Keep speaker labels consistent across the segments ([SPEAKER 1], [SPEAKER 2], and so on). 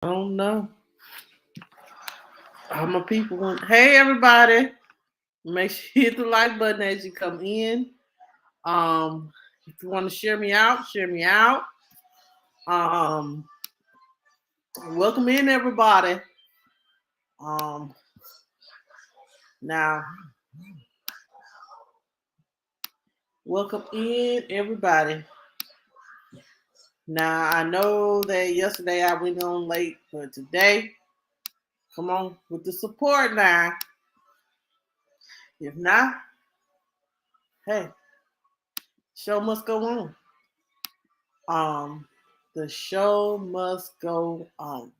[SPEAKER 1] I don't know. All my people want. Hey, everybody! Make sure you hit the like button as you come in. If you want to share me out, share me out. Um, Welcome in, everybody. Um, Now, welcome in, everybody. Now, I know that yesterday I went on late, but today, come on with the support now. If not, hey, show must go on. Um, the show must go on.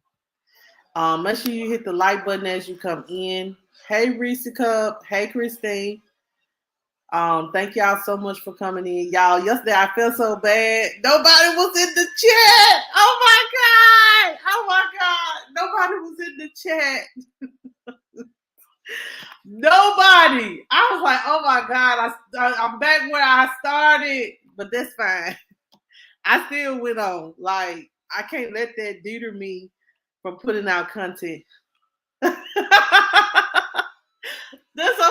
[SPEAKER 1] Make sure you hit the like button as you come in. Hey, Reese Cup. Hey, Christine. Thank y'all so much for coming in. Y'all, yesterday I felt so bad. Nobody was in the chat. Oh my God. Oh my God. Nobody was in the chat. Nobody. I was like, oh my God. I'm back where I started, but that's fine. I still went on. Like, I can't let that deter me from putting out content. That's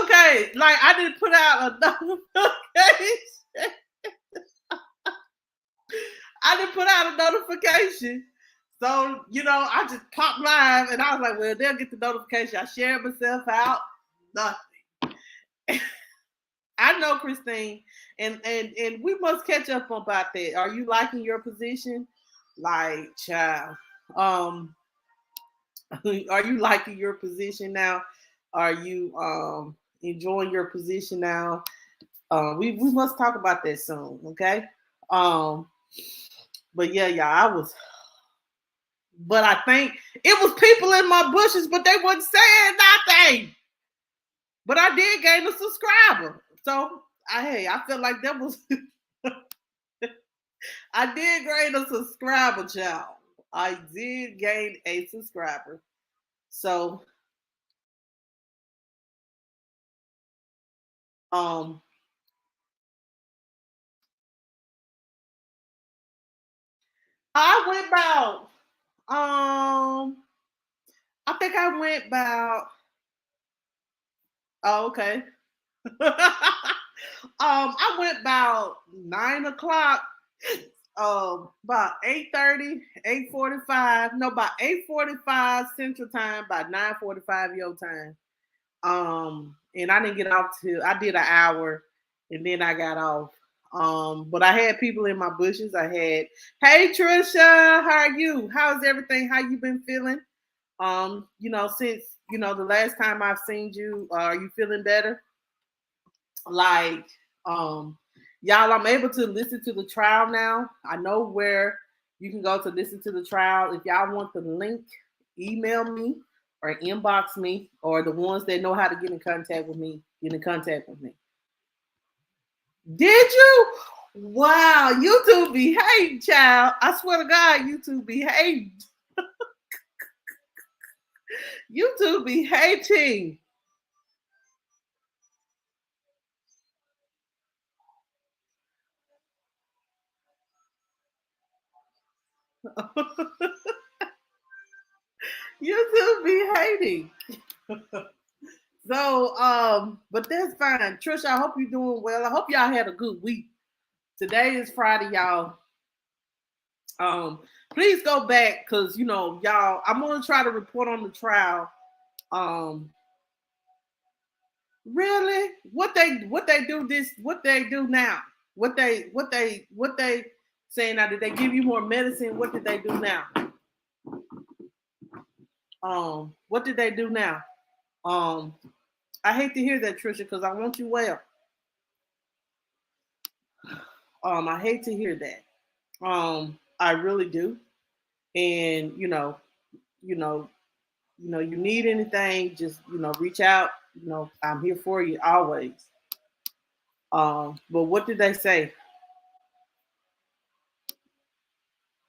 [SPEAKER 1] okay. Like, I didn't put out a notification. I didn't put out a notification. So, I just popped live and I was like, well, they'll get the notification. I shared myself out. Nothing. I know, Christine, and we must catch up about that. Are you liking your position? Like, child. Are you liking your position now? Are you enjoying your position now? We must talk about that soon, okay? Um, but yeah, y'all, but I think it was people in my bushes, but they wasn't saying nothing. But I did gain a subscriber, so I felt like that was I did gain a subscriber, child. I did gain a subscriber, so um I went about I think I went about oh okay. I went about 9 o'clock, about 8:30, 8:45. No, about 8:45 Central Time, about 9:45 your time. And I didn't get off till I did an hour and then I got off. But I had people in my bushes. I had, hey Trisha, how are you? How's everything? How you been feeling? Since the last time I've seen you, are you feeling better? Like, y'all, I'm able to listen to the trial now. I know where you can go to listen to the trial. If y'all want the link, email me or inbox me, or the ones that know how to get in contact with me, get in contact with me. Did you? Wow, YouTube behave, child. I swear to God, YouTube behave. YouTube behaving. YouTube be hating. So, but that's fine. Trisha, I hope you're doing well. I hope y'all had a good week. Today is Friday, y'all. Please go back because y'all. I'm gonna try to report on the trial. Um, really, what they do this? What they do now? What they saying now? Did they give you more medicine? What did they do now? What did they do now? Um, I hate to hear that, Trisha, because I want you well. I hate to hear that. I really do. And you know, you need anything, just reach out. I'm here for you always. But what did they say?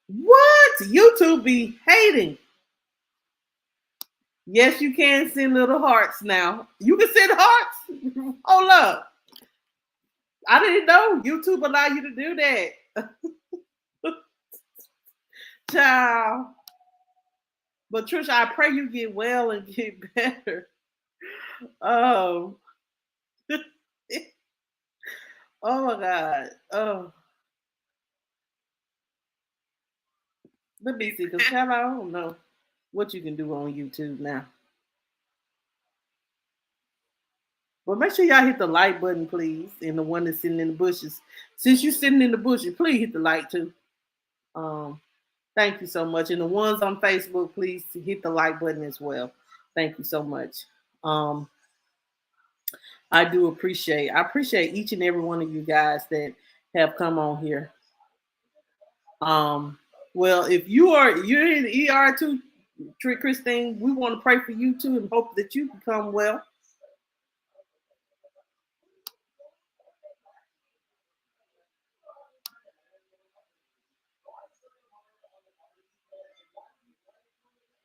[SPEAKER 1] What? YouTube be hating. Yes, you can send little hearts now. You can send hearts. Hold up. I didn't know YouTube allow you to do that. Child. But Trisha, I pray you get well and get better. Oh, oh my God. Oh, let me see, because I don't know what you can do on YouTube now. But make sure y'all hit the like button, please, and the one that's sitting in the bushes. Since you're sitting in the bushes, please hit the like too. Um, Thank you so much. And the ones on Facebook, please hit the like button as well. Thank you so much. Um, I appreciate each and every one of you guys that have come on here. Um, well, if you're in the ER too, Christine, we want to pray for you too and hope that you become well.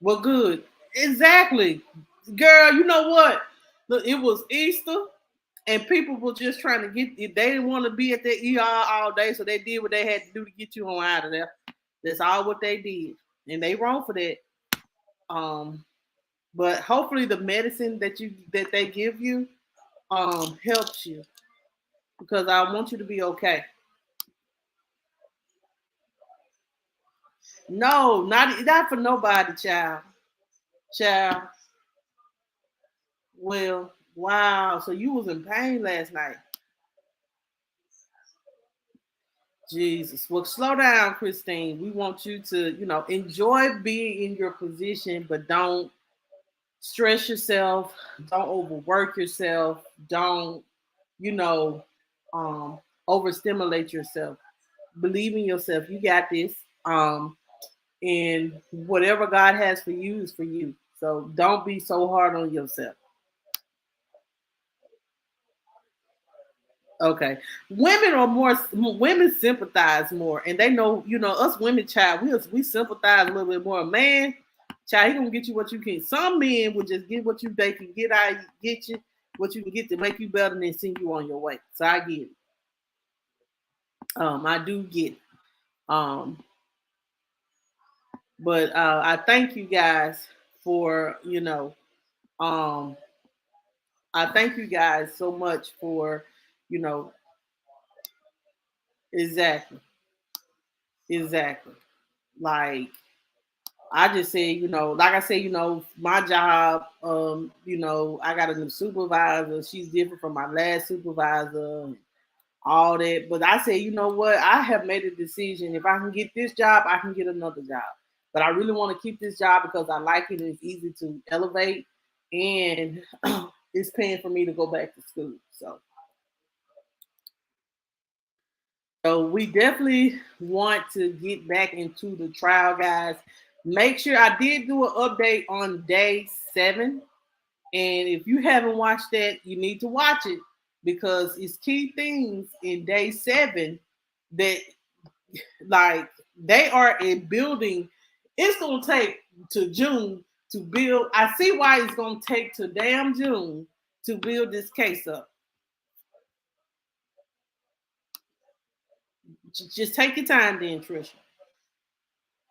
[SPEAKER 1] Well, good. Exactly. Girl, you know what? Look, it was Easter and people were just trying to get they didn't want to be at the ER all day, so they did what they had to do to get you on out of there. That's all what they did. And they wrong for that. Um, but hopefully the medicine that they give you helps you because I want you to be okay. No, not for nobody, child. Child. Well, wow. So you was in pain last night. Jesus. Well, slow down, Christine. We want you to, enjoy being in your position, but don't stress yourself. Don't overwork yourself. Don't, you know, um, overstimulate yourself. Believe in yourself. You got this. And whatever God has for you is for you. So don't be so hard on yourself. Okay. Women sympathize more and they know, us women, child, we sympathize a little bit more. Man, child, he gonna get you what you can. Some men will just get what they can get out, get you what you can get to make you better and then send you on your way. So I get it. I do get it. Um, but I thank you guys for, um I thank you guys so much for, you know, exactly, exactly. Like I just said, like I said, my job, I got a new supervisor. She's different from my last supervisor, all that. But I said, you know what? I have made a decision. If I can get this job, I can get another job. But I really want to keep this job because I like it and it's easy to elevate and it's paying for me to go back to school. So we definitely want to get back into the trial, guys. Make sure I did do an update on day 7. And if you haven't watched that, you need to watch it because it's key things in day 7 that like they are a building. It's gonna take to June to build. I see why it's gonna take to damn June to build this case up. Just take your time then, Trisha.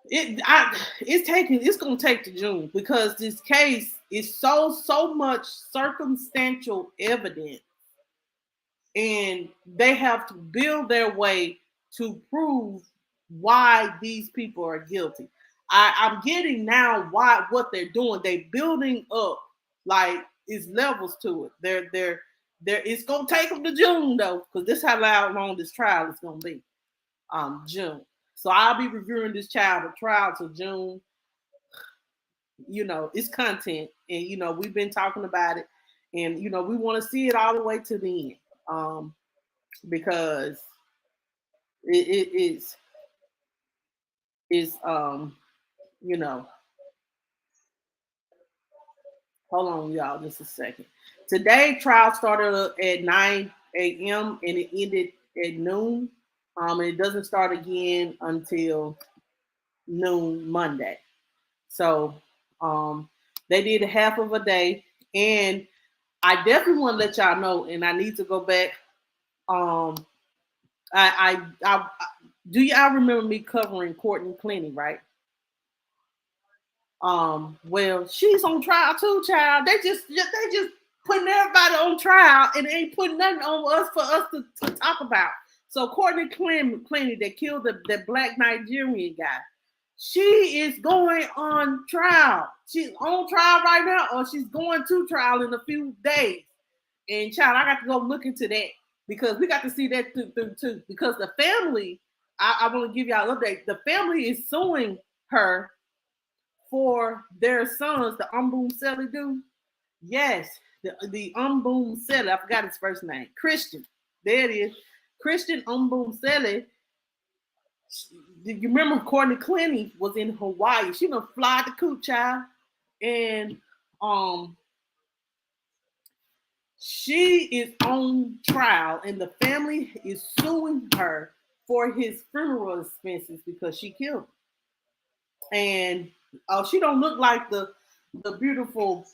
[SPEAKER 1] It's gonna take to June because this case is so much circumstantial evidence, and they have to build their way to prove why these people are guilty. I'm getting now why what they're doing. They building up like it's levels to it. They're it's gonna take them to June though, because this is how long this trial is gonna be. June. So I'll be reviewing this trial till June. It's content, and we've been talking about it, and we want to see it all the way to the end, because it is you know hold on y'all just a second. Today trial started at 9 a.m. and it ended at noon. And it doesn't start again until noon Monday. So they did a half of a day, and I definitely want to let y'all know, and I need to go back. Um, I do y'all remember me covering Courtney Clenny, right? Well, she's on trial too, child. They just putting everybody on trial and ain't putting nothing on us for us to talk about. So Courtney Clenny that killed the black Nigerian guy, she is going on trial. She's on trial right now, or she's going to trial in a few days. And child, I got to go look into that because we got to see that through too. Because the family, I want to give y'all an update. The family is suing her for their sons, the Seli dude. Yes, the Seli. I forgot his first name. Christian. There it is. Christian Seli. You remember Courtney Clenny was in Hawaii. She gonna fly the coop, child. And she is on trial, and the family is suing her for his funeral expenses because she killed him. And she don't look like the beautiful,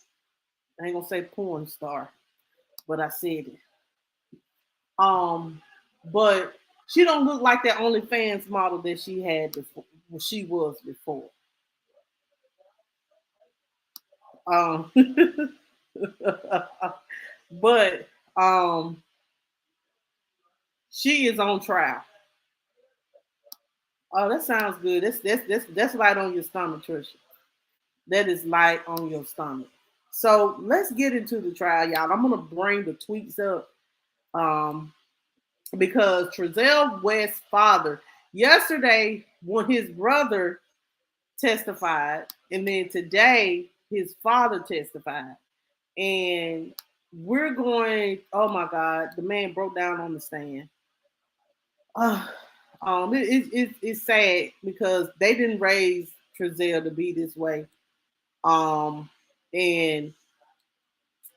[SPEAKER 1] I ain't gonna say porn star, but I said it. But she don't look like that OnlyFans model that she had before. She was before. But she is on trial. Oh, that sounds good. That's light on your stomach, Trisha. That is light on your stomach. So let's get into the trial, y'all. I'm gonna bring the tweets up because Trezell West's father, yesterday when his brother testified, and then today his father testified, and we're going. Oh my God, the man broke down on the stand. It's sad because they didn't raise Trezell to be this way. And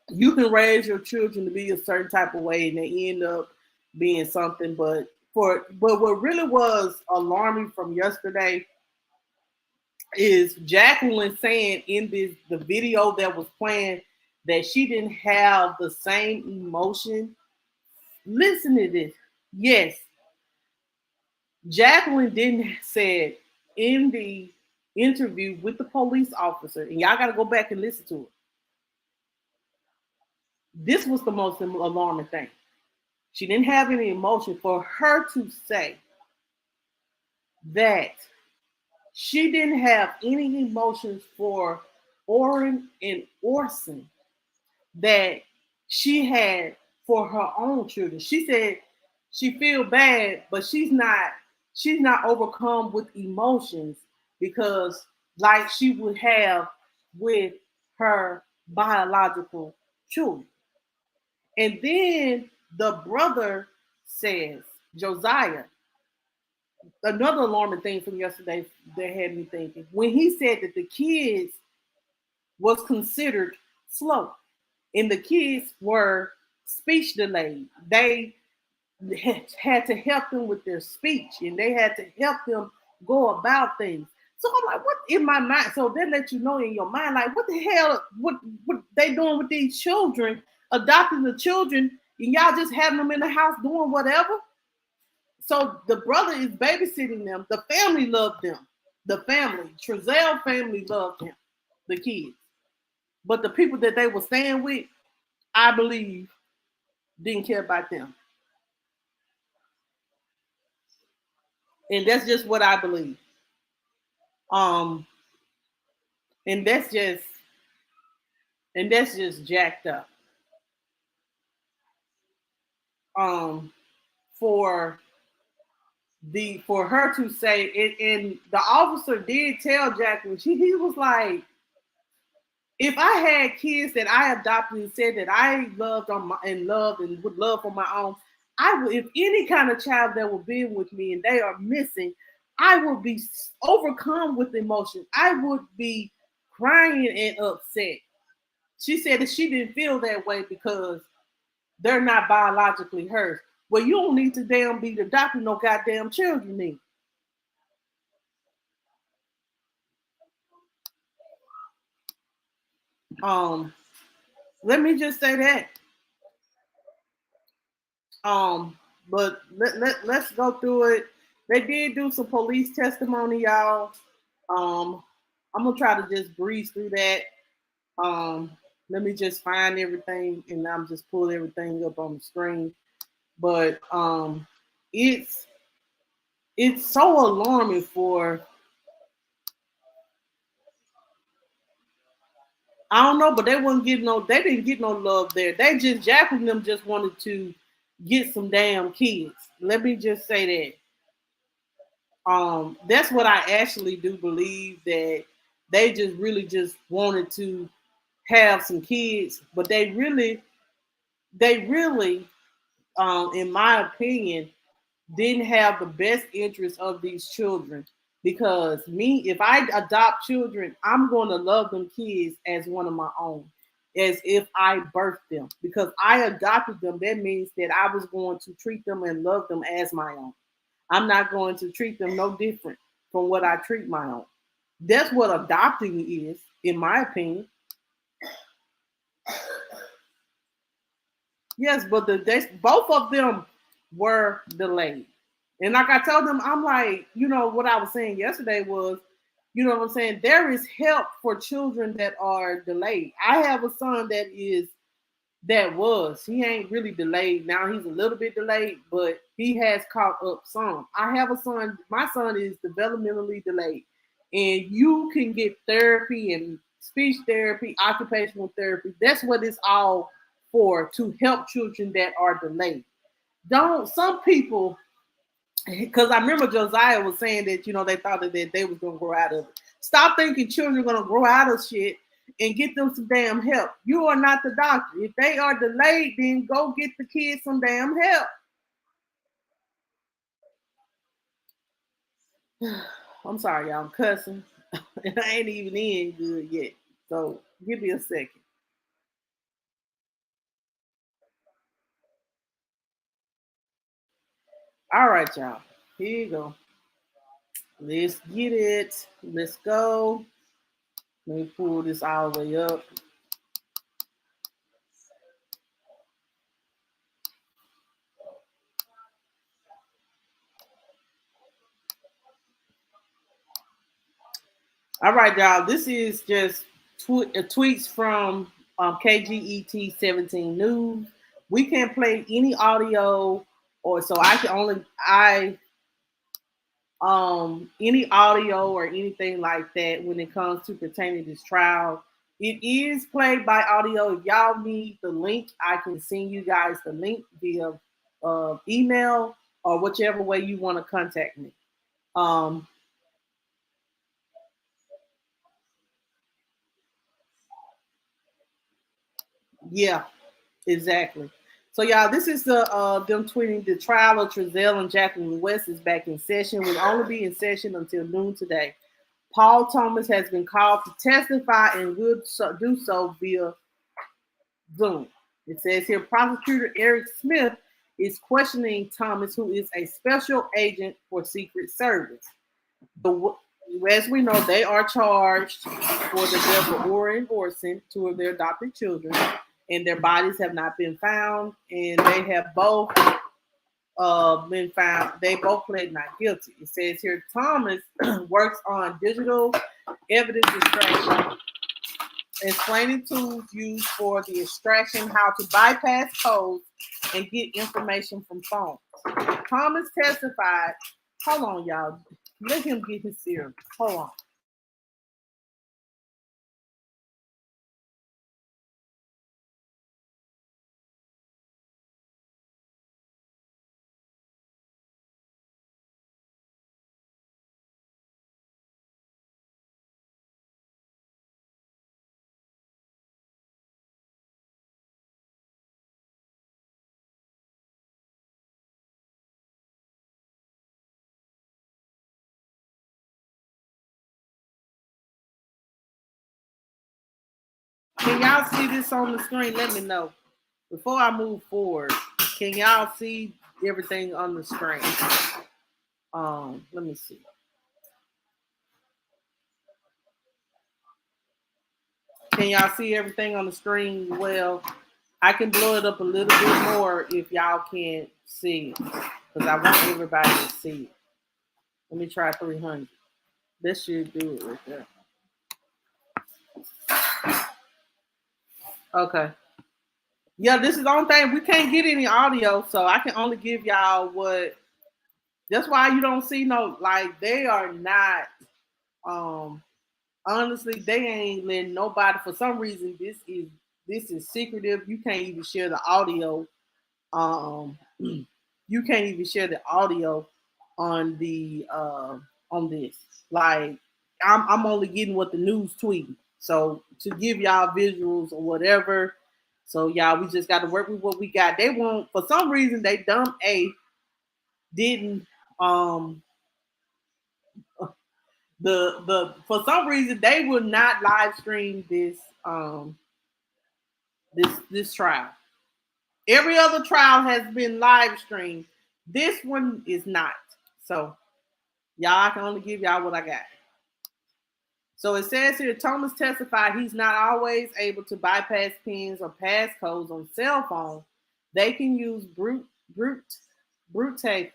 [SPEAKER 1] you can raise your children to be a certain type of way and they end up being something. But what really was alarming from yesterday is Jacqueline saying in the video that was playing that she didn't have the same emotion. Listen to this. Yes, Jacqueline didn't said in the interview with the police officer, and y'all got to go back and listen to it. This was the most alarming thing. She didn't have any emotion. For her to say that she didn't have any emotions for Orrin and Orson that she had for her own children. She said she feel bad, but she's not overcome with emotions because like she would have with her biological children. And then the brother says, Josiah, another alarming thing from yesterday that had me thinking, when he said that the kids was considered slow and the kids were speech delayed. They had to help them with their speech and they had to help them go about things. So I'm like, what in my mind? So that let you know in your mind, like, what the hell, what they doing with these children, adopting the children, and y'all just having them in the house doing whatever? So the brother is babysitting them. The family loved them. The family, Trezell family loved him, the kids. But the people that they were staying with, I believe, didn't care about them. And that's just what I believe. And that's just jacked up. For her to say it, and the officer did tell Jacqueline, he was like, if I had kids that I adopted and said that I loved and would love for my own, I would, if any kind of child that will be with me and they are missing, I would be overcome with emotion. I would be crying and upset. She said that she didn't feel that way because they're not biologically hers. Well, you don't need to damn be adopting no goddamn children then. Let me just say that. But let's go through it. They did do some police testimony, y'all. I'm gonna try to just breeze through that. Um, Let me just find everything, and I'm just pull everything up on the screen. But it's it's so alarming for, I don't know, but they didn't get no love there. They just Jacqueline them just wanted to get some damn kids. Let me just say that. That's what I actually do believe, that they just really just wanted to have some kids, but they really, in my opinion, didn't have the best interest of these children. Because me, if I adopt children, I'm going to love them kids as one of my own, as if I birthed them. Because I adopted them, that means that I was going to treat them and love them as my own. I'm not going to treat them no different from what I treat my own. That's what adopting is, in my opinion. Yes, but both of them were delayed. And like I told them, I'm like, what I was saying yesterday was, what I'm saying? There is help for children that are delayed. I have a son he ain't really delayed. Now he's a little bit delayed, but he has caught up some. I have a son, my son is developmentally delayed. And you can get therapy and speech therapy, occupational therapy. That's what it's all for, to help children that are delayed. Don't some people, because I remember Josiah was saying that they thought that they was gonna grow out of it. Stop thinking children are gonna grow out of shit and get them some damn help. You are not the doctor. If they are delayed, then go get the kids some damn help. I'm sorry, y'all. I'm cussing, and I ain't even in good yet. So give me a second. All right, y'all. Here you go. Let's get it. Let's go. Let me pull this all the way up. All right, y'all. This is just tweets from KGET 17 News. We can't play any audio, or so I can only I any audio or anything like that when it comes to pertaining to this trial. It is played by audio. If y'all need the link, I can send you guys the link via email or whichever way you want to contact me. Um, yeah, exactly. So y'all, this is them tweeting: the trial of Trezell and Jacqueline West is back in session. Will only be in session until noon today. Paul Thomas has been called to testify and will do so via Zoom. It says here, prosecutor Eric Smith is questioning Thomas, who is a special agent for Secret Service. The, as we know, they are charged for the death of Ora and Orson, two of their adopted children, and their bodies have not been found, and they have both been found. They both pled not guilty. It says here, Thomas works on digital evidence extraction, explaining tools used for the extraction, how to bypass codes and get information from phones. Thomas testified. Hold on, y'all. Let him get his serum. Hold on. Can y'all see this on the screen? Let me know. Before I move forward, can y'all see everything on the screen? Let me see. Can y'all see everything on the screen? Well, I can blow it up a little bit more if y'all can't see it, because I want everybody to see it. Let me try 300. This should do it right there. Okay. Yeah, this is the only thing. We can't get any audio, so I can only give y'all what. That's why you don't see no, like, they are not, um honestly, they ain't letting nobody, for some reason, this is secretive. You can't even share the audio. You can't even share the audio on the on this. Like, I'm only getting what the news tweeting. So to give y'all visuals or whatever. So y'all, we just got to work with what we got. They won't, for some reason, they dumb A didn't, um the for some reason they will not live stream this trial. Every other trial has been live streamed. This one is not. So y'all, I can only give y'all what I got. So it says here, Thomas testified he's not always able to bypass pins or passcodes on cell phones. They can use brute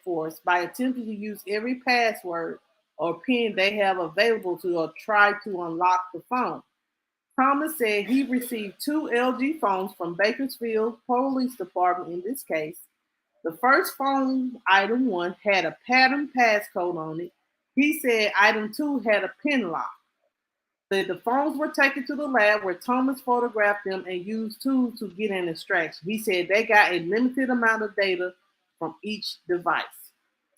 [SPEAKER 1] force by attempting to use every password or pin they have available to, or try to unlock the phone. Thomas said he received two LG phones from Bakersfield Police Department in this case. The first phone, item one, had a pattern passcode on it. He said item two had a pin lock. The phones were taken to the lab where Thomas photographed them and used tools to get an extraction. He said they got a limited amount of data from each device.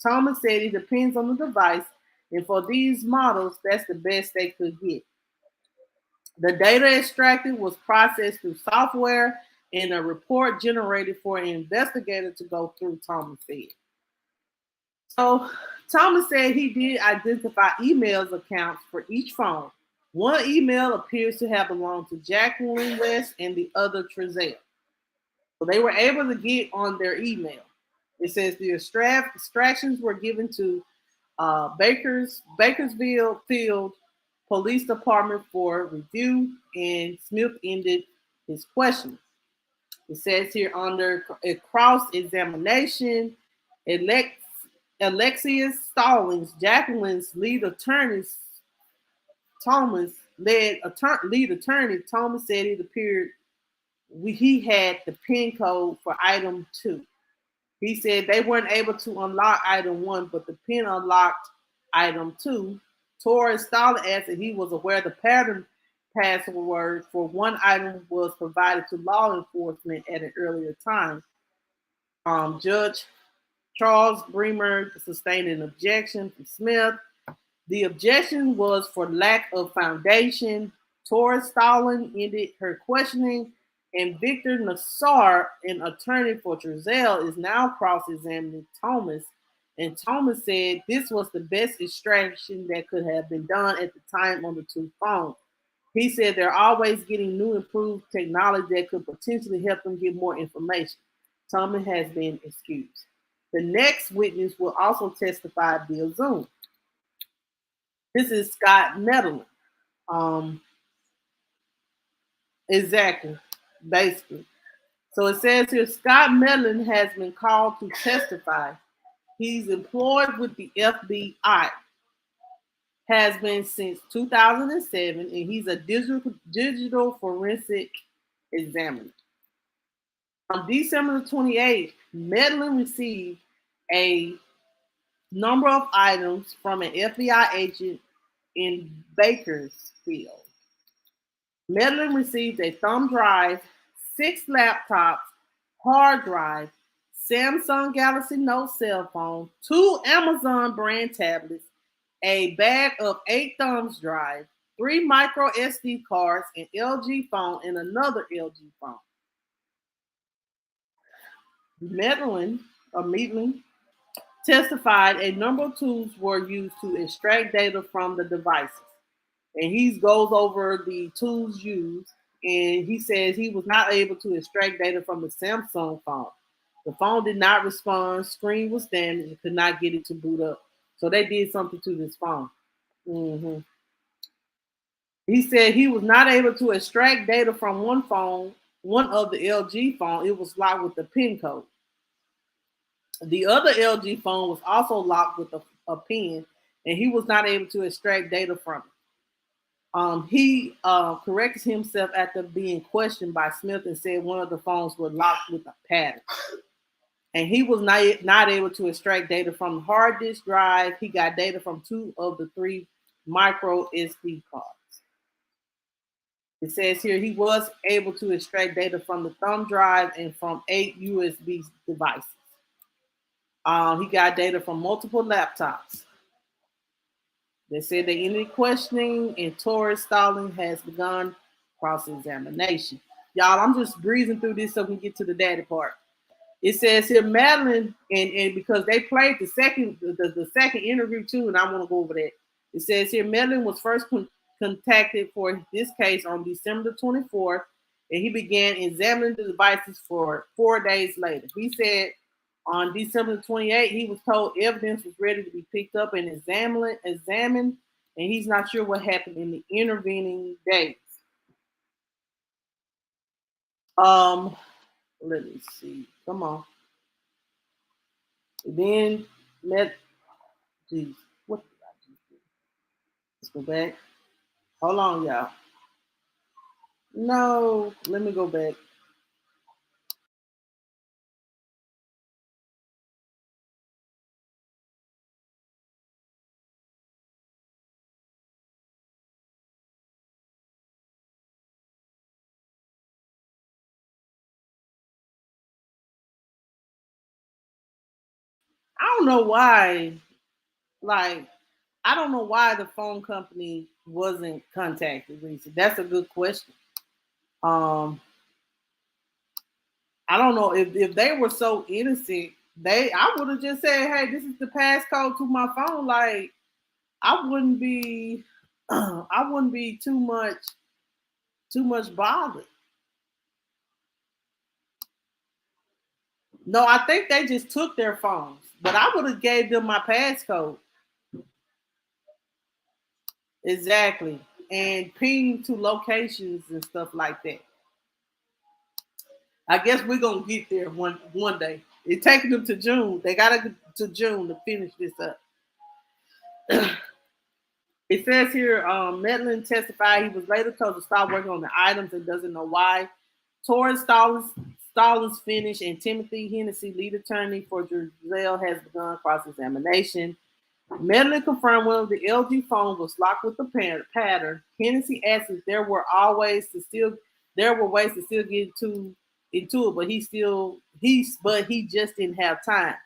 [SPEAKER 1] Thomas said it depends on the device, and for these models, that's the best they could get. The data extracted was processed through software and a report generated for an investigator to go through, Thomas said. So Thomas said he did identify emails accounts for each phone. One email appears to have belonged to Jacqueline West and the other Trezell. So they were able to get on their email. It says the extractions were given to Bakersfield Field Police Department for review, and Smith ended his question. It says here under a cross examination, Alexius Stallings, Jacqueline's lead attorney, Thomas lead attorney Thomas said it appeared he had the pin code for item two. He said they weren't able to unlock item one, but the pin unlocked item two. Torres Stalin answered he was aware the pattern password for one item was provided to law enforcement at an earlier time. Judge Charles Bremer sustained an objection from Smith. The objection was for lack of foundation. Torres Stalin ended her questioning, and Victor Nassar, an attorney for Trezell, is now cross-examining Thomas. And Thomas said this was the best extraction that could have been done at the time on the two phones. He said they're always getting new improved technology that could potentially help them get more information. Thomas has been excused. The next witness will also testify via Zoom. This is Scott Medlin. Exactly, basically. So it says here Scott Medlin has been called to testify. He's employed with the FBI, has been since 2007, and he's a digital forensic examiner. On December 28th, Medlin received a number of items from an FBI agent in Bakersfield. Medlin received a thumb drive, 6 laptops, hard drive, Samsung Galaxy Note cell phone, 2 Amazon brand tablets, a bag of 8 thumbs drive, 3 micro SD cards, an LG phone, and another LG phone. Medlin testified a number of tools were used to extract data from the devices. And he goes over the tools used, and he says he was not able to extract data from the Samsung phone. The phone did not respond, screen was damaged, and could not get it to boot up. So they did something to this phone. Mm-hmm. He said he was not able to extract data from one phone, one of the LG phone. It was locked with the PIN code. The other LG phone was also locked with a PIN, and he was not able to extract data from it. He corrected himself after being questioned by Smith and said one of the phones was locked with a pattern. And he was not able to extract data from the hard disk drive. He got data from 2 of the 3 micro SD cards. It says here he was able to extract data from the thumb drive and from 8 USB devices. He got data from multiple laptops. They said they ended questioning and Torres Stalling has begun cross-examination. Y'all, I'm just breezing through this so we can get to the daddy part. It says here Madeline, and because they played the second interview too, and I want to go over that. It says here Madeline was first contacted for this case on December 24th, and he began examining the devices for 4 days later. He said on December 28th, he was told evidence was ready to be picked up and examined, and he's not sure what happened in the intervening days. Let me see. Come on. Then geez, what did I just do? Let's go back. Hold on, y'all. No, let me go back. I don't know why, like, I don't know why the phone company wasn't contacted, Lisa. That's a good question. Um, I don't know if they were so innocent, I would have just said, "Hey, this is the passcode to my phone." Like, I wouldn't be, I wouldn't be too much bothered. No, I think they just took their phones, but I would have gave them my passcode. Exactly, and ping to locations and stuff like that. I guess we're gonna get there one day. It's taking them to June. They gotta get to June to finish this up. It says here, Medlin testified he was later told to stop working on the items and doesn't know why. Torrance Stallings finished and Timothy Hennessy, lead attorney for Trezell, has begun cross-examination. Medlin confirmed one of the LG phones was locked with the pattern. Hennessy asked if there were ways to still get into it, but he just didn't have time.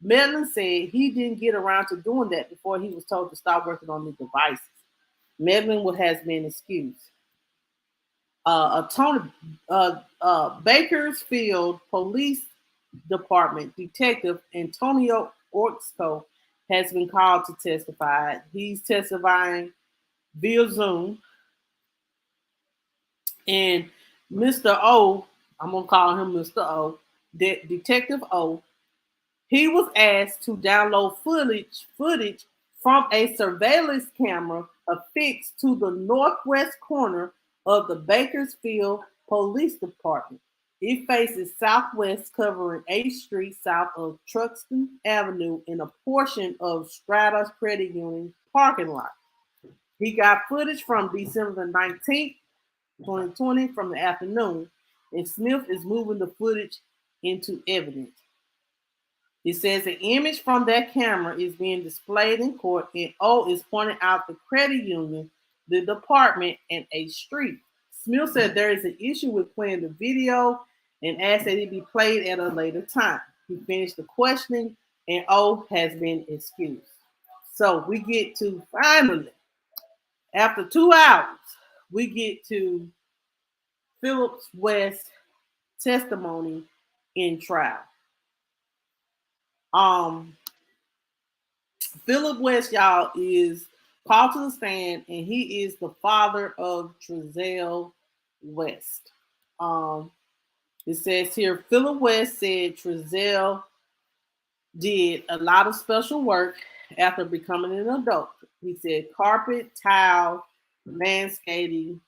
[SPEAKER 1] Medlin said he didn't get around to doing that before he was told to stop working on the devices. Medlin has been excused. Bakersfield Police Department Detective Antonio Orozco has been called to testify. He's testifying via Zoom. And Mr. O, I'm going to call him Mr. O, Detective O, he was asked to download footage from a surveillance camera affixed to the northwest corner of the Bakersfield Police Department. It faces southwest, covering 8th Street south of Truxton Avenue in a portion of Strata's Credit Union parking lot. He got footage from December 19th, 2020 from the afternoon, and Smith is moving the footage into evidence. It says the image from that camera is being displayed in court, and O is pointing out the credit union, the department, and a street. Smith said there is an issue with playing the video and asked that it be played at a later time. He finished the questioning, and O has been excused. So we get to finally, after 2 hours, we get to Phillips West testimony in trial. Philip West, y'all, is called to the stand, and he is the father of Trezell West. It says here, Philip West said Trezell did a lot of special work after becoming an adult. He said carpet, tile, landscaping.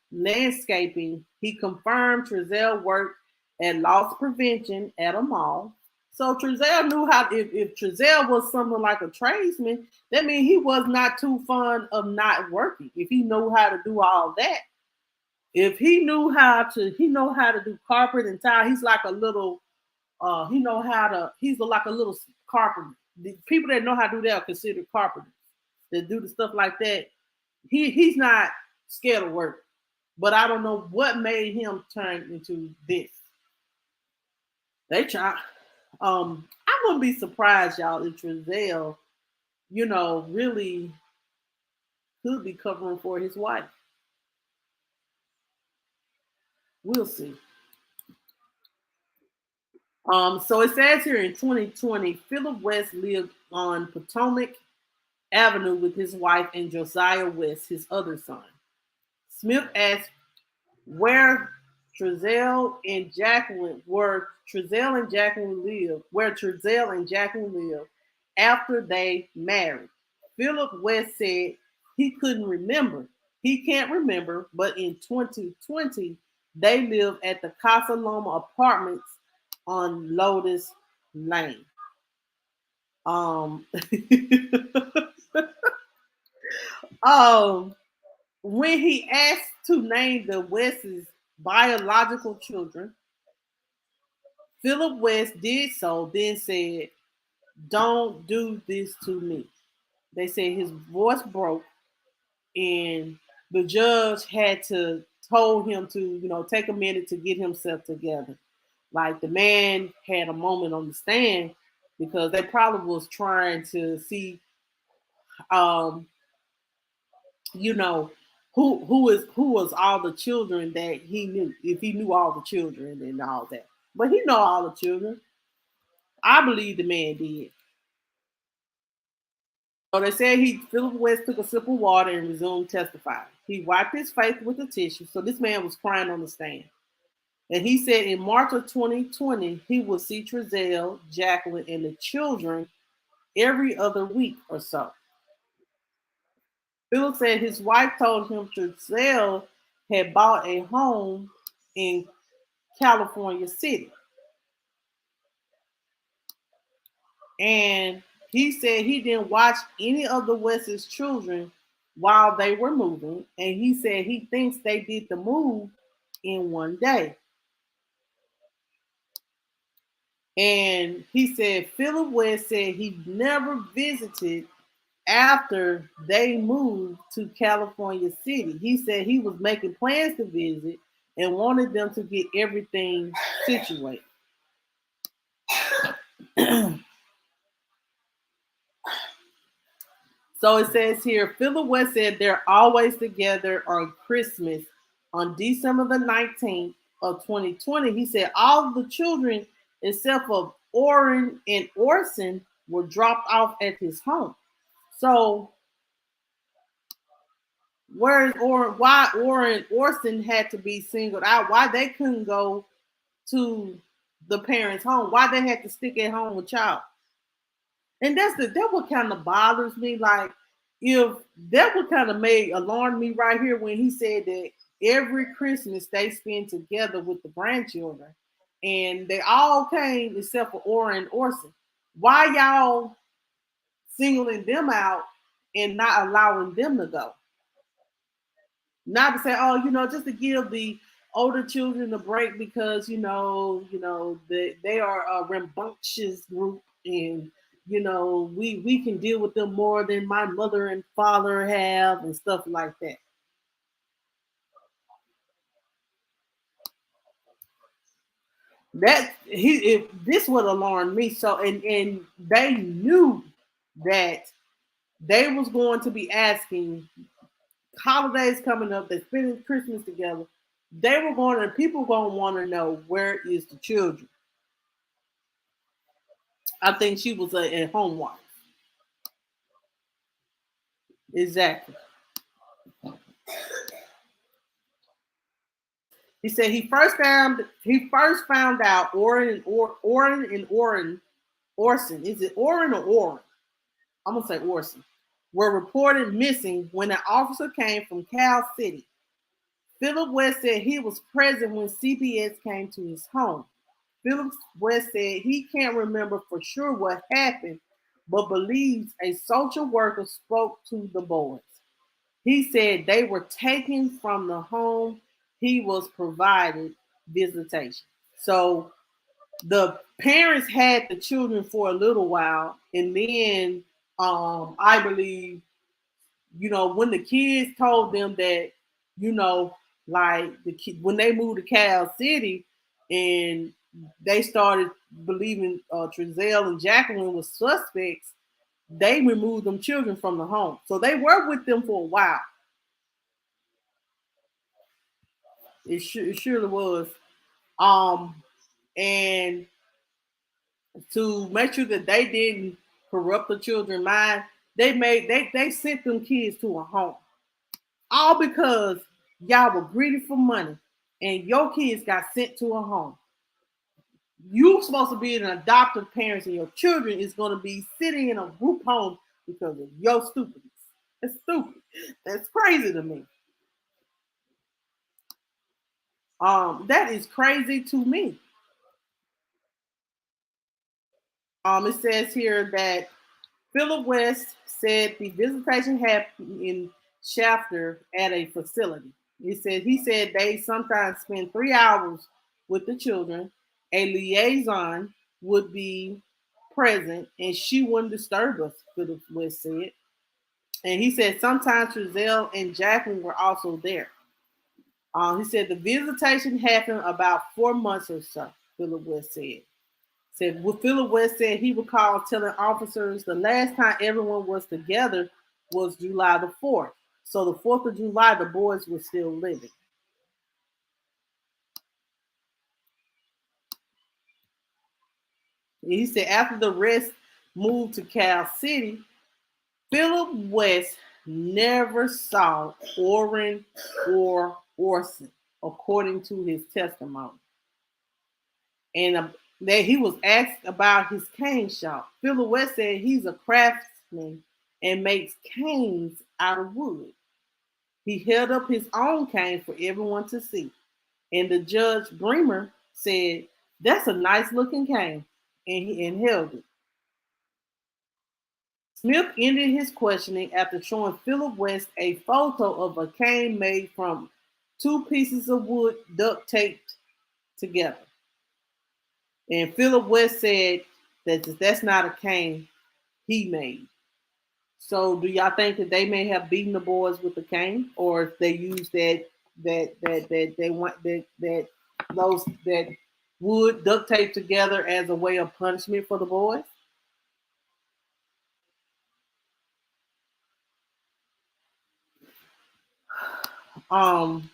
[SPEAKER 1] He confirmed Trezell worked at loss prevention at a mall. So Trezell knew how. If Trezell was something like a tradesman, that means he was not too fond of not working. If he knew how to do all that, if he know how to do carpet and tile. He's like a little. He know how to. He's like a little carpenter. The people that know how to do that are considered carpenters. That do the stuff like that. He's not scared of work. But I don't know what made him turn into this. They try. I wouldn't be surprised, y'all, if Trezell, really could be covering for his wife. We'll see. So it says here in 2020, Philip West lived on Potomac Avenue with his wife and Josiah West, his other son. Smith asked where Trezell and Jacqueline lived after they married. Philip West said he couldn't remember. He can't remember, but in 2020, they lived at the Casa Loma Apartments on Lotus Lane. Um, um, when he asked to name the West's biological children, Philip West did so, then said, "Don't do this to me." They said his voice broke, and the judge had to told him to, take a minute to get himself together. Like the man had a moment on the stand because they probably was trying to see, um, you know, who was all the children that he knew, if he knew all the children and all that. But he know all the children. I believe the man did. So they said Philip West took a sip of water and resumed testifying. He wiped his face with a tissue. So this man was crying on the stand. And he said in March of 2020, he would see Trezell, Jacqueline, and the children every other week or so. Philip said his wife told him Trezell had bought a home in California City. And he said he didn't watch any of the West's children while they were moving. And he said he thinks they did the move in one day. And he said Philip West said he never visited after they moved to California City. He said he was making plans to visit and wanted them to get everything situated. So it says here, Philip West said they're always together on Christmas on December the 19th of 2020. He said all the children except for Orrin and Orson were dropped off at his home. So where's Orrin? Why Orrin Orson had to be singled out? Why they couldn't go to the parents' home? Why they had to stick at home with child? And that what kind of bothers me. Like if that would kind of made alarm me right here when he said that every Christmas they spend together with the grandchildren, and they all came except for Orrin and Orson. Why y'all singling them out and not allowing them to go? Not to say, oh, just to give the older children a break because they are a rambunctious group, and we can deal with them more than my mother and father have and stuff like that. If this would alarm me. So and they knew that they was going to be asking holidays coming up, they're spending Christmas together. They were going to people going to want to know where is the children. I think she was a home wife. Exactly. He said he first found out Orson. Is it Orrin or Orrin? I'm gonna say Orson. Were reported missing when an officer came from Cal City. Philip West said he was present when CPS came to his home. Philip West said he can't remember for sure what happened, but believes a social worker spoke to the boys. He said they were taken from the home he was provided visitation. So the parents had the children for a little while, and then I believe, when the kids told them that, you know, like when they moved to Cal City, and they started believing Trezell and Jacqueline was suspects, they removed them children from the home. So they were with them for a while. It surely was. Um, and to make sure that they didn't corrupt the children's mind, they sent them kids to a home. All because y'all were greedy for money and your kids got sent to a home. You're supposed to be an adoptive parent, and your children is going to be sitting in a group home because of your stupidness. That's stupid. That's crazy to me. That is crazy to me. It says here that Philip West said the visitation happened in Shafter at a facility. He said they sometimes spend 3 hours with the children. A liaison would be present and she wouldn't disturb us, Philip West said. And he said sometimes Trezell and Jacqueline were also there. He said the visitation happened about 4 months or so, Philip West said. Philip West said he recalled telling officers the last time everyone was together was July the 4th. So the 4th of July, the boys were still living. He said after the rest moved to Cal City, Philip West never saw Orrin or Orson, according to his testimony. And that he was asked about his cane shop. Philip West said he's a craftsman and makes canes out of wood. He held up his own cane for everyone to see. And the judge Bremer said, "That's a nice looking cane," and held it. Smith ended his questioning after showing Philip West a photo of a cane made from two pieces of wood duct taped together. And Philip West said that that's not a cane he made. So do y'all think that they may have beaten the boys with a cane, or if they used that they want that those that wood duct tape together as a way of punishment for the boys? Um,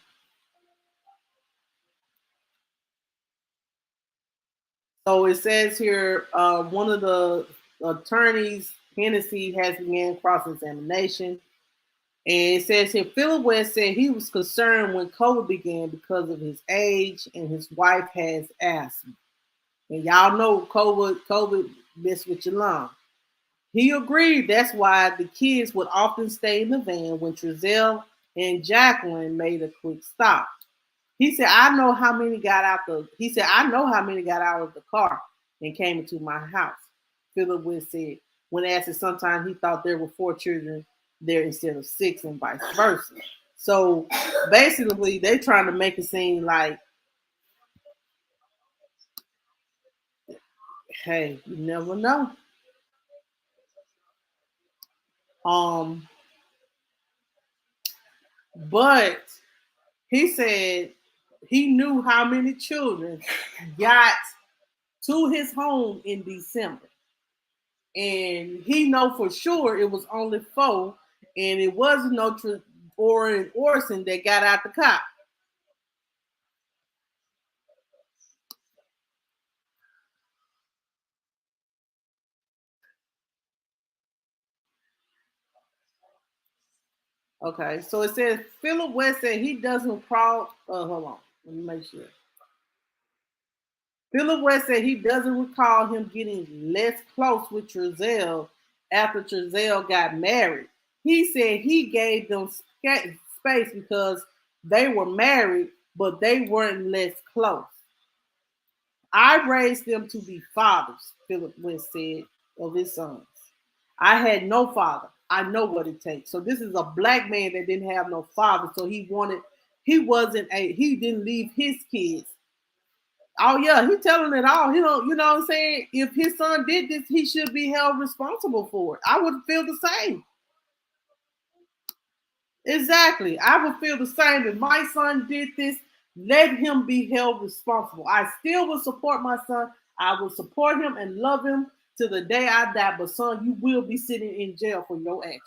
[SPEAKER 1] so it says here, one of the attorneys, Hennessy, has began cross examination. And it says here, Philip West said he was concerned when COVID began because of his age and his wife has asthma. And y'all know COVID mess with your lung. He agreed that's why the kids would often stay in the van when Trezell and Jacqueline made a quick stop. He said, I know how many got out of the car and came into my house. Philip West said, when asked if sometimes he thought there were 4 children there instead of 6 and vice versa. So basically they're trying to make it seem like, hey, you never know. Um, but he said he knew how many children got to his home in December. And he know for sure it was only 4, and it wasn't no Orrin Orson that got out the car. Okay, so it says Philip West said he doesn't crawl. Hold on, let me make sure. Philip West said he doesn't recall him getting less close with Trezell after Trezell got married. He said he gave them space because they were married, but they weren't less close. I raised them to be fathers, Philip West said of his sons. I had no father. I know what it takes. So this is a black man that didn't have no father. So he didn't leave his kids. Oh yeah, he telling it all. You know what I'm saying? If his son did this, he should be held responsible for it. I would feel the same. Exactly. I would feel the same if my son did this. Let him be held responsible. I still will support my son. I will support him and love him to the day I die. But son, you will be sitting in jail for your actions.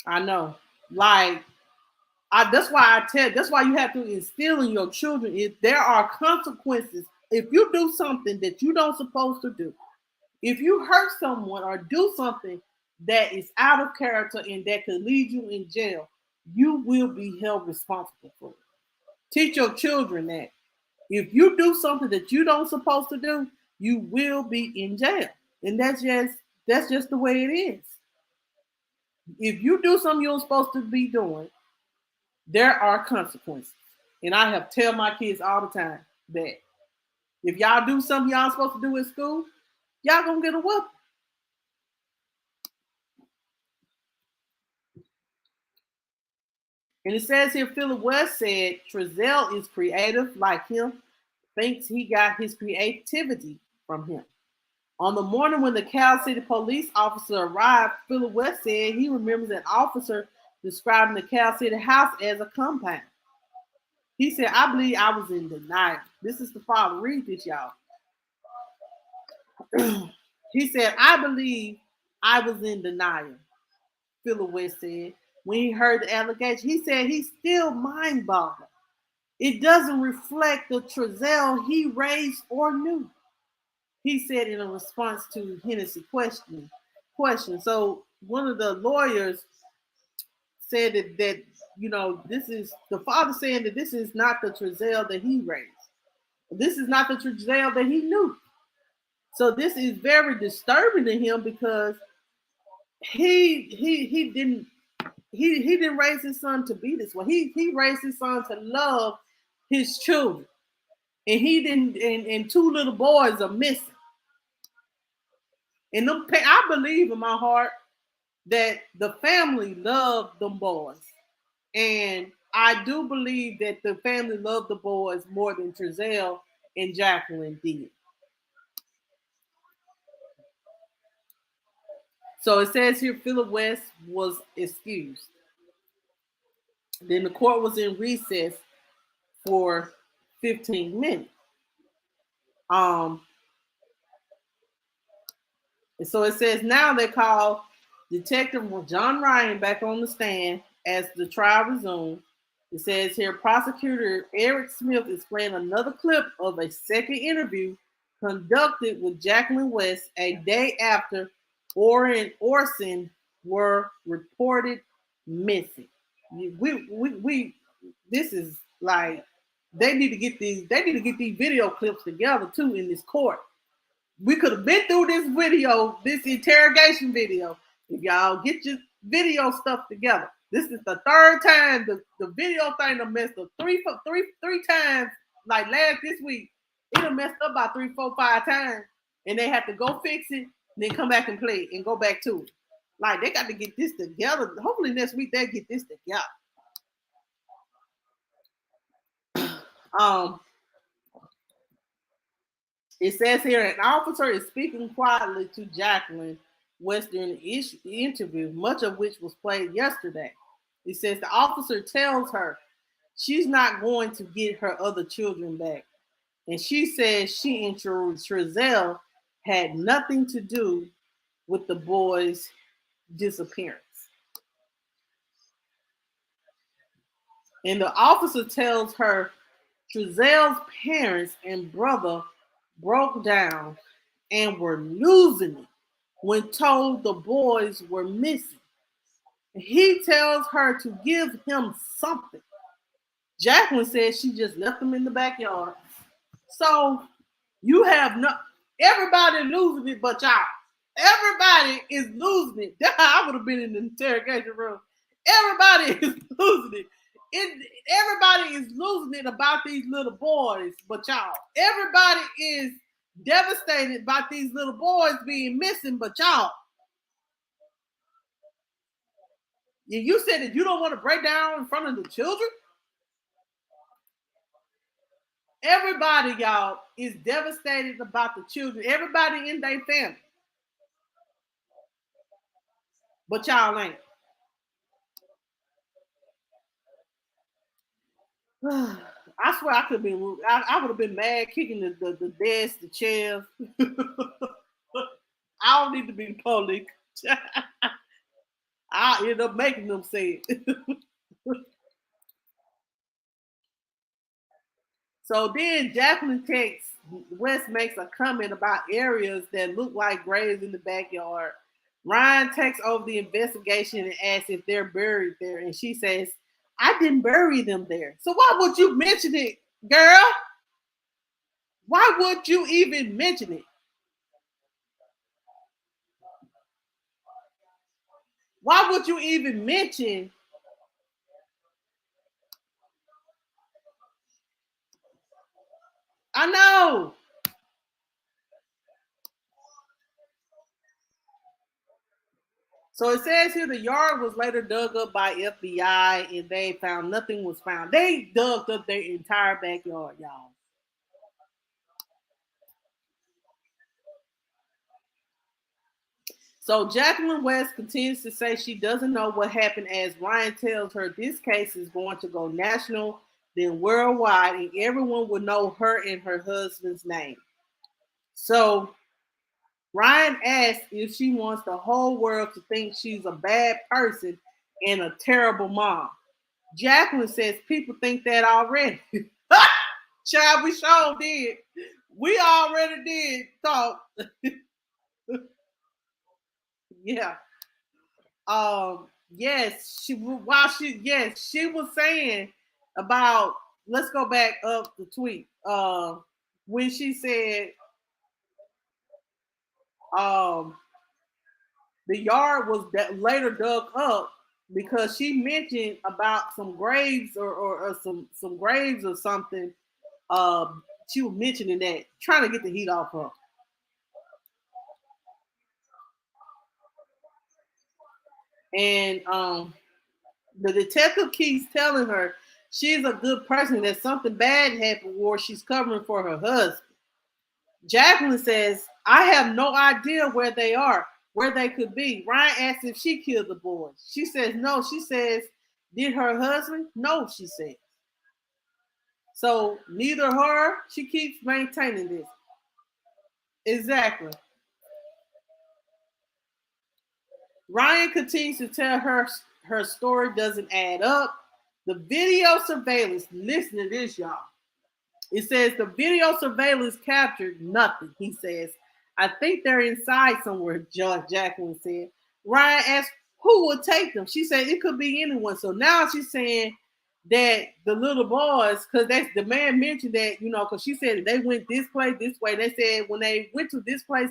[SPEAKER 1] I know. Like that's why you have to instill in your children if there are consequences. If you do something that you don't supposed to do, if you hurt someone or do something that is out of character and that could lead you in jail, you will be held responsible for it. Teach your children that. If you do something that you don't supposed to do, you will be in jail. And that's just the way it is. If you do something you're supposed to be doing, there are consequences. And I have tell my kids all the time that if y'all do something y'all supposed to do in school, y'all gonna get a whoop. And it says here, Philip West said Trezell is creative like him, thinks he got his creativity from him. On the morning when the Cal City police officer arrived, Philip West said he remembers an officer describing the Cal City house as a compound. He said, I believe I was in denial. This is the father. Read this, y'all. He said, I believe I was in denial, Philip West said. When he heard the allegation, he said he's still mind boggled. It doesn't reflect the Trezell he raised or knew. He said in a response to Hennessy question. So one of the lawyers said that this is the father saying that this is not the Trezell that he raised. This is not the Trezell that he knew. So this is very disturbing to him because he didn't raise his son to be this way. He raised his son to love his children, and he didn't. And two little boys are missing. And I believe in my heart that the family loved them boys, and I do believe that the family loved the boys more than Trezell and Jacqueline did. So it says here Philip West was excused. Then the court was in recess for 15 minutes. Um, and so it says now they call Detective John Ryan back on the stand as the trial resumed. It says here prosecutor Eric Smith explained another clip of a second interview conducted with Jacqueline West a day after Orson were reported missing. We this is like they need to get these video clips together too in this court. We could have been through this interrogation video. If y'all get your video stuff together. This is the third time the video thing done messed up three times. Like this week, it done messed up about 3, 4, 5 times. And they have to go fix it, then come back and play and go back to it. Like they got to get this together. Hopefully next week they'll get this together. Um, It says here an officer is speaking quietly to Jacqueline West during the interview, much of which was played yesterday. He says the officer tells her she's not going to get her other children back. And she says she and Trezell had nothing to do with the boy's disappearance. And the officer tells her Trezell's parents and brother broke down and were losing it when told the boys were missing. He tells her to give him something. Jacqueline says she just left them in the backyard. So you have everybody losing it but y'all. Everybody is losing it. I would have been in the interrogation room. Everybody is losing it. Everybody is losing it about these little boys, but y'all. Everybody is devastated about these little boys being missing, but y'all. You said that you don't want to break down in front of the children. Everybody, y'all, is devastated about the children. Everybody in their family. But y'all ain't. I swear I could be. I would have been mad kicking the desk, the chairs. I don't need to be public. I end up making them say it. So then Jacqueline takes West makes a comment about areas that look like graves in the backyard. Ryan takes over the investigation and asks if they're buried there, and she says, "I didn't bury them there." So why would you mention it, girl? Why would you even mention it? Why would you even mention? I know. So it says here the yard was later dug up by FBI and they found nothing was found. They dug up their entire backyard, y'all. So Jacqueline West continues to say she doesn't know what happened as Ryan tells her this case is going to go national, then worldwide, and everyone will know her and her husband's name. So Ryan asks if she wants the whole world to think she's a bad person and a terrible mom. Jacqueline says people think that already. Child, we sure did. We already did thought. Yeah. Yes, she was saying about let's go back up the tweet. When she said um the yard was later dug up because she mentioned about some graves or some graves or something. She was mentioning that, trying to get the heat off her. And the detective keeps telling her she's a good person, that something bad happened or she's covering for her husband. Jacqueline says, I have no idea where they are, where they could be. Ryan asks if she killed the boys. She says no. She says, did her husband? No, she says. So neither her, she keeps maintaining this. Exactly. Ryan continues to tell her story doesn't add up. The video surveillance, listen to this, y'all. It says the video surveillance captured nothing. He says, I think they're inside somewhere, Jacqueline said. Ryan asked, who would take them? She said it could be anyone. So now she's saying that the little boys, because that's the man mentioned that, because she said they went this place, this way. They said when they went to this place,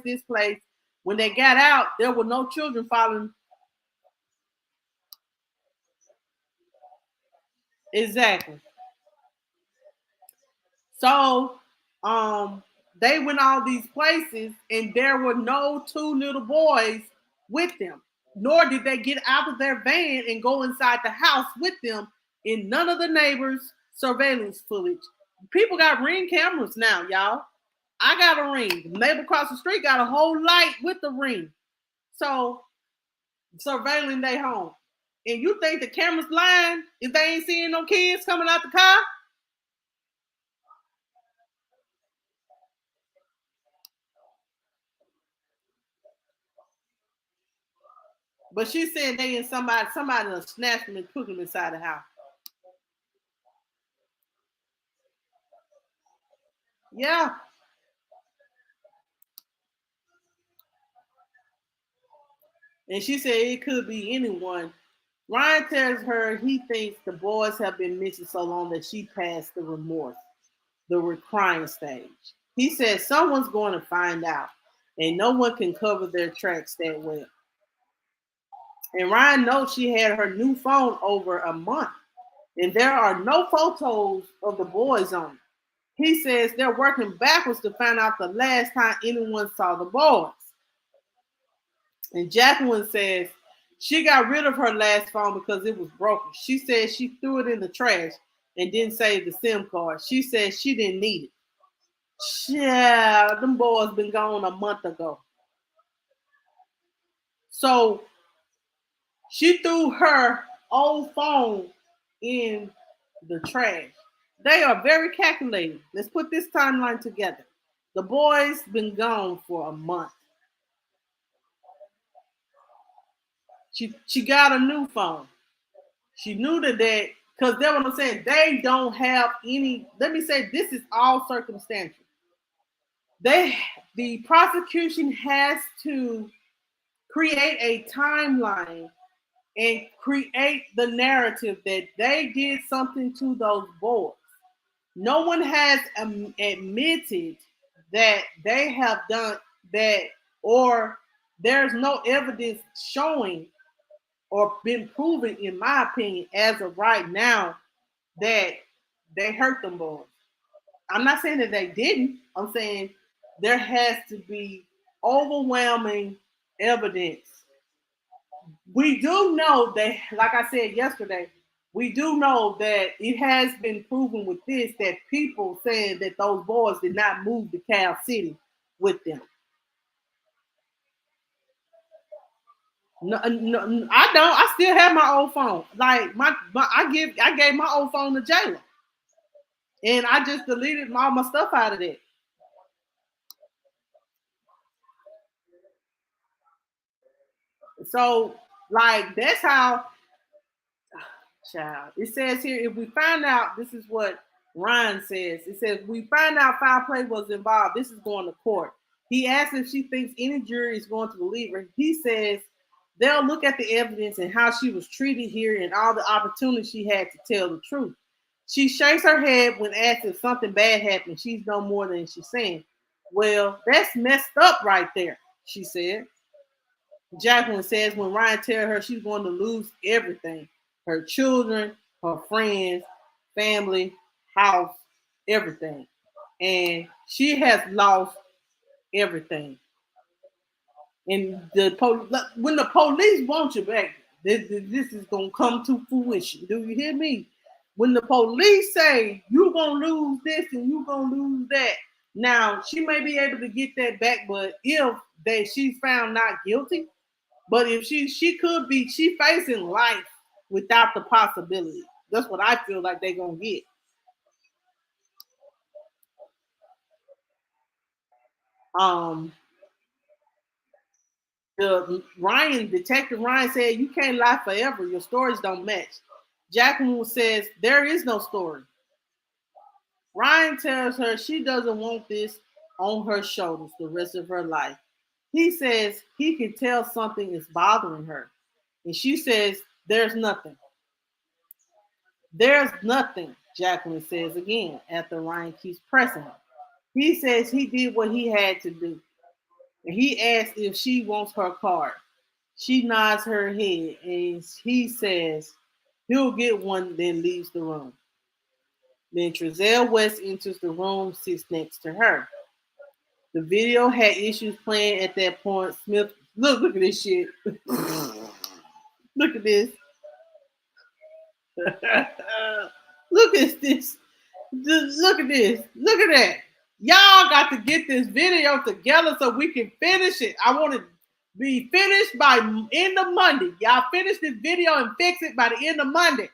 [SPEAKER 1] when they got out, there were no children following. Exactly. So they went all these places and there were no two little boys with them, nor did they get out of their van and go inside the house with them in none of the neighbors' surveillance footage. People got Ring cameras now, y'all. I got a Ring. The neighbor across the street got a whole light with the Ring. So surveilling their home. And you think the camera's lying if they ain't seeing no kids coming out the car? But she said they and somebody done snatched them and took them inside the house. Yeah. And she said it could be anyone. Ryan tells her he thinks the boys have been missing so long that she passed the remorse, the crying stage. He says someone's going to find out, and no one can cover their tracks that well. And Ryan knows she had her new phone over a month. and there are no photos of the boys on it. He says they're working backwards to find out the last time anyone saw the boys. And Jacqueline says she got rid of her last phone because it was broken. She said she threw it in the trash and didn't save the SIM card. She said she didn't need it. Yeah, them boys been gone a month ago. So she threw her old phone in the trash. They are very calculated. Let's put this timeline together. The boys been gone for a month. She got a new phone. She knew that because that's what I'm saying. They don't have any. Let me say this is all circumstantial. The prosecution has to create a timeline and create the narrative that they did something to those boys. No one has admitted that they have done that, or there's no evidence showing or been proven, in my opinion, as of right now, that they hurt them boys. I'm not saying that they didn't. I'm saying there has to be overwhelming evidence. We do know that, like I said yesterday, we do know that it has been proven with this that people saying that those boys did not move to Cal City with them. No, I don't. I still have my old phone. Like I gave my old phone to Jayla, and I just deleted all my stuff out of it. So, like, that's how, child. It says here, if we find out, this is what Ryan says. It says, we find out foul play was involved. This is going to court. He asks if she thinks any jury is going to believe her. He says they'll look at the evidence and how she was treated here and all the opportunities she had to tell the truth. She shakes her head when asked if something bad happened. She's no more than she's saying. Well, that's messed up right there, she said. Jacqueline says when Ryan tells her she's going to lose everything, her children, her friends, family, house, everything. And she has lost everything. And when the police want you back, this is going to come to fruition. Do you hear me? When the police say you're going to lose this and you're going to lose that, now she may be able to get that back, but if she's found not guilty, but if she could be, she facing life without the possibility. That's what I feel like they're gonna get. Um, Detective Ryan said, "You can't lie forever. Your stories don't match." Jacqueline says, "There is no story." Ryan tells her she doesn't want this on her shoulders the rest of her life. He says he can tell something is bothering her, and she says, "There's nothing." There's nothing, Jacqueline says again after Ryan keeps pressing her. He says he did what he had to do. And he asks if she wants her card. She nods her head and he says he'll get one, then leaves the room. Then Trezell West enters the room, sits next to her. The video had issues playing at that point. Smith, look at this shit. Look at this. Look at this. Look at this. Look at that. Y'all got to get this video together so we can finish it. I want to be finished by end of Monday. Y'all finish this video and fix it by the end of Monday.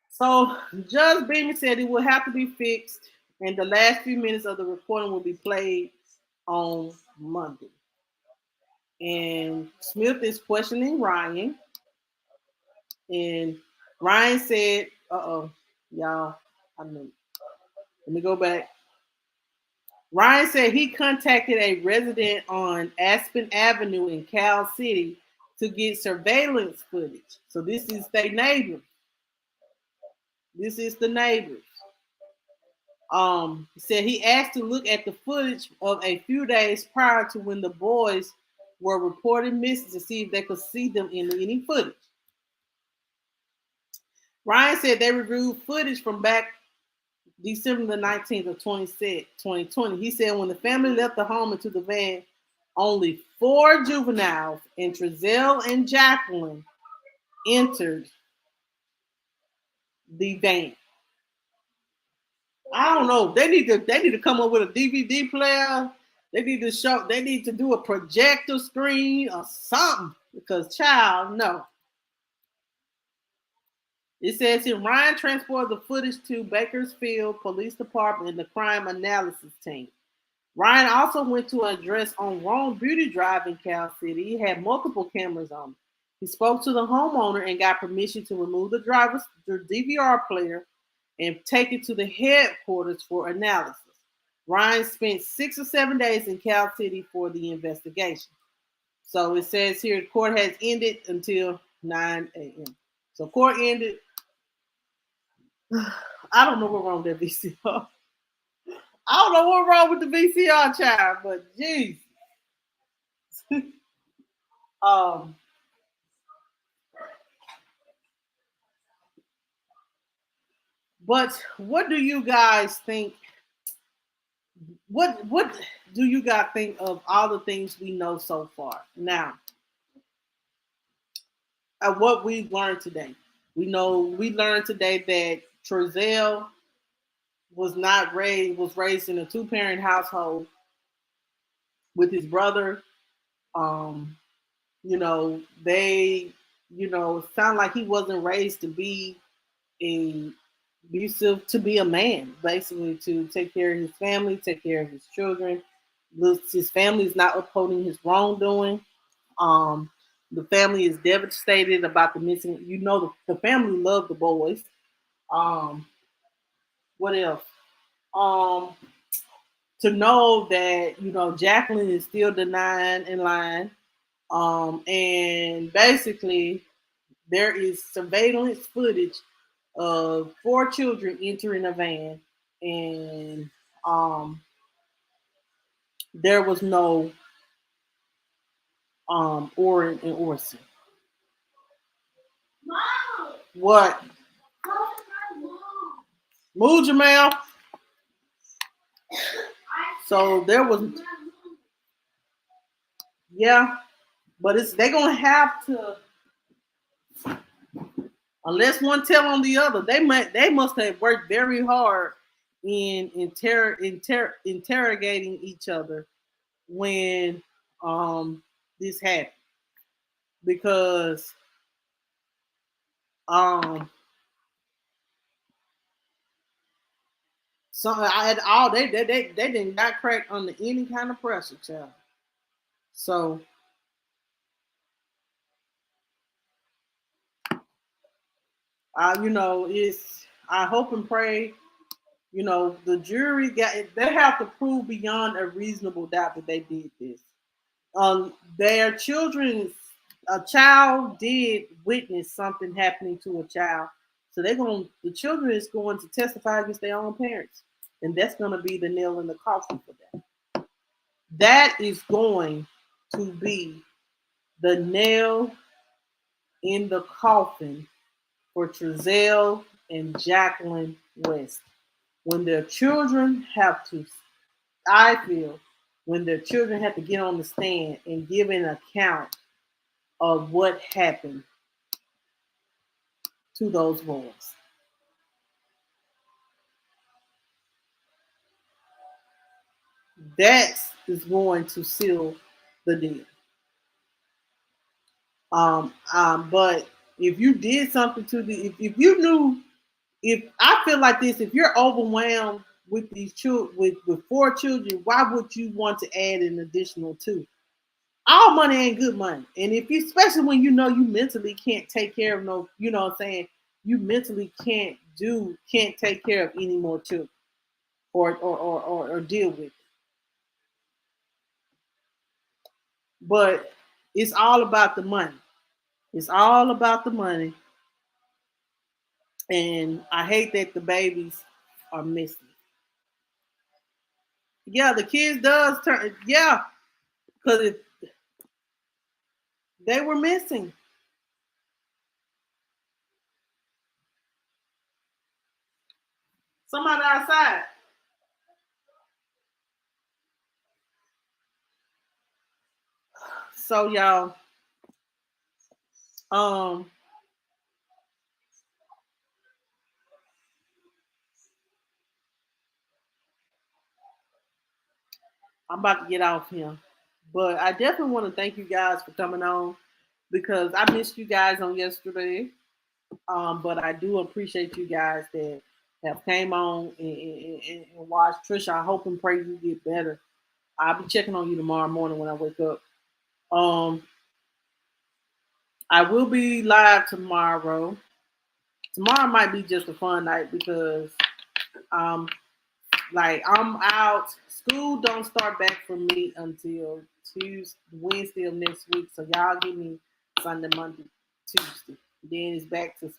[SPEAKER 1] So Judge Beamer said it will have to be fixed, and the last few minutes of the recording will be played on Monday. And Smith is questioning Ryan. And Ryan said, y'all, let me go back. Ryan said he contacted a resident on Aspen Avenue in Cal City to get surveillance footage. So this is their neighbor. This is the neighbors. He said he asked to look at the footage of a few days prior to when the boys were reported missing to see if they could see them in any footage. Ryan said they reviewed footage from back December the 19th of 2020. He said when the family left the home into the van, only 4 juveniles and Trezell and Jacqueline entered the van. I don't know. They need to come up with a DVD player. They need to do a projector screen or something. Because child, no. It says here Ryan transported the footage to Bakersfield Police Department and the crime analysis team. Ryan also went to an address on Rome Beauty Drive in Cal City. He had multiple cameras on him. He spoke to the homeowner and got permission to remove the DVR player and take it to the headquarters for analysis. Ryan spent 6 or 7 days in Cal City for the investigation. So it says here the court has ended until 9 a.m. So court ended. I don't know what's wrong with that VCR. I don't know what's wrong with the VCR, child, but geez. But what do you guys think? What do you guys think of all the things we know so far? Now, what we learned today. We learned today that Trezell was raised in a 2-parent household with his brother. It sounded like he wasn't raised to be abusive, to be a man, basically, to take care of his family, take care of his children. His family is not upholding his wrongdoing. The family is devastated about the missing. The family loved the boys. What else? To know that Jacqueline is still denying and lying. And basically, there is surveillance footage of 4 children entering a van, and there was no Orrin and Orson. Mom. What? Move, Jamal. So there was, yeah, but they're gonna have to, unless one tell on the other. They must have worked very hard in interrogating each other when this happened, because they did not crack under any kind of pressure, child. So I hope and pray, the jury they have to prove beyond a reasonable doubt that they did this. Their a child did witness something happening to a child. So the children is going to testify against their own parents. And that's going to be the nail in the coffin for them. That is going to be the nail in the coffin for Trezell and Jacqueline West. When their children have to get on the stand and give an account of what happened to those boys. That is going to seal the deal. But if you did something to if you knew, if I feel like this, if you're overwhelmed with these children, with 4 children, why would you want to add an additional 2? All money ain't good money. And especially when you mentally can't take care of what I'm saying, you mentally can't take care of any more children or deal with it. But it's all about the money. It's all about the money. And I hate that the babies are missing. Yeah, the kids does turn. Yeah, because They were missing. Somebody outside. So y'all, um, I'm about to get off here. But I definitely want to thank you guys for coming on because I missed you guys on yesterday. But I do appreciate you guys that have came on and watched. Trisha, I hope and pray you get better. I'll be checking on you tomorrow morning when I wake up. Um, I will be live tomorrow. Tomorrow might be just a fun night because um, like I'm out. School don't start back for me until Tuesday, Wednesday of next week. So y'all give me Sunday, Monday, Tuesday. Then it's back to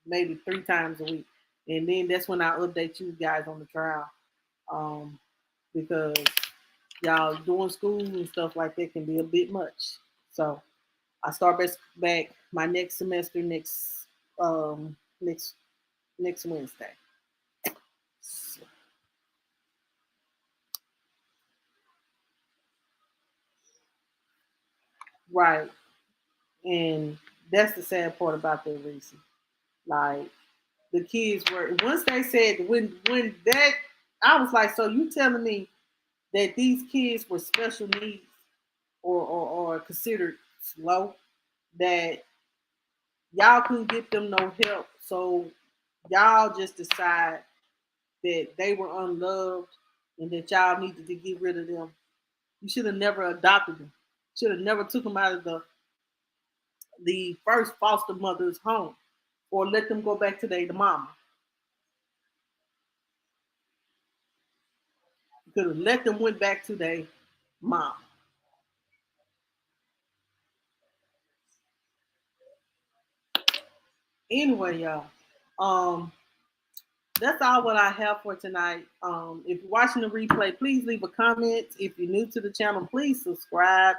[SPEAKER 1] maybe 3 times a week, and then that's when I update you guys on the trial. Um, because y'all doing school and stuff like that can be a bit much. So I start back my next semester next next Wednesday. So, right, and that's the sad part about that reason. Like the kids were once they said when that I was like, so you telling me that these kids were special needs or considered slow, that y'all couldn't get them no help, so y'all just decide that they were unloved and that y'all needed to get rid of them. You should have never adopted them. Should have never took them out of the first foster mother's home, or let them go back to their mama. You could have let them went back to their mom. Anyway, y'all. Um, that's all what I have for tonight. If you're watching the replay, please leave a comment. If you're new to the channel, please subscribe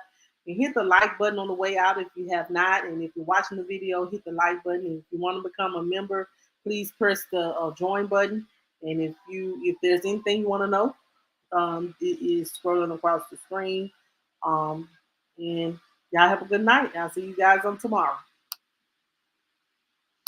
[SPEAKER 1] and hit the like button on the way out if you have not. And if you're watching the video, hit the like button. And if you want to become a member, please press the join button. And if there's anything you want to know, it is scrolling across the screen. And y'all have a good night. I'll see you guys on tomorrow.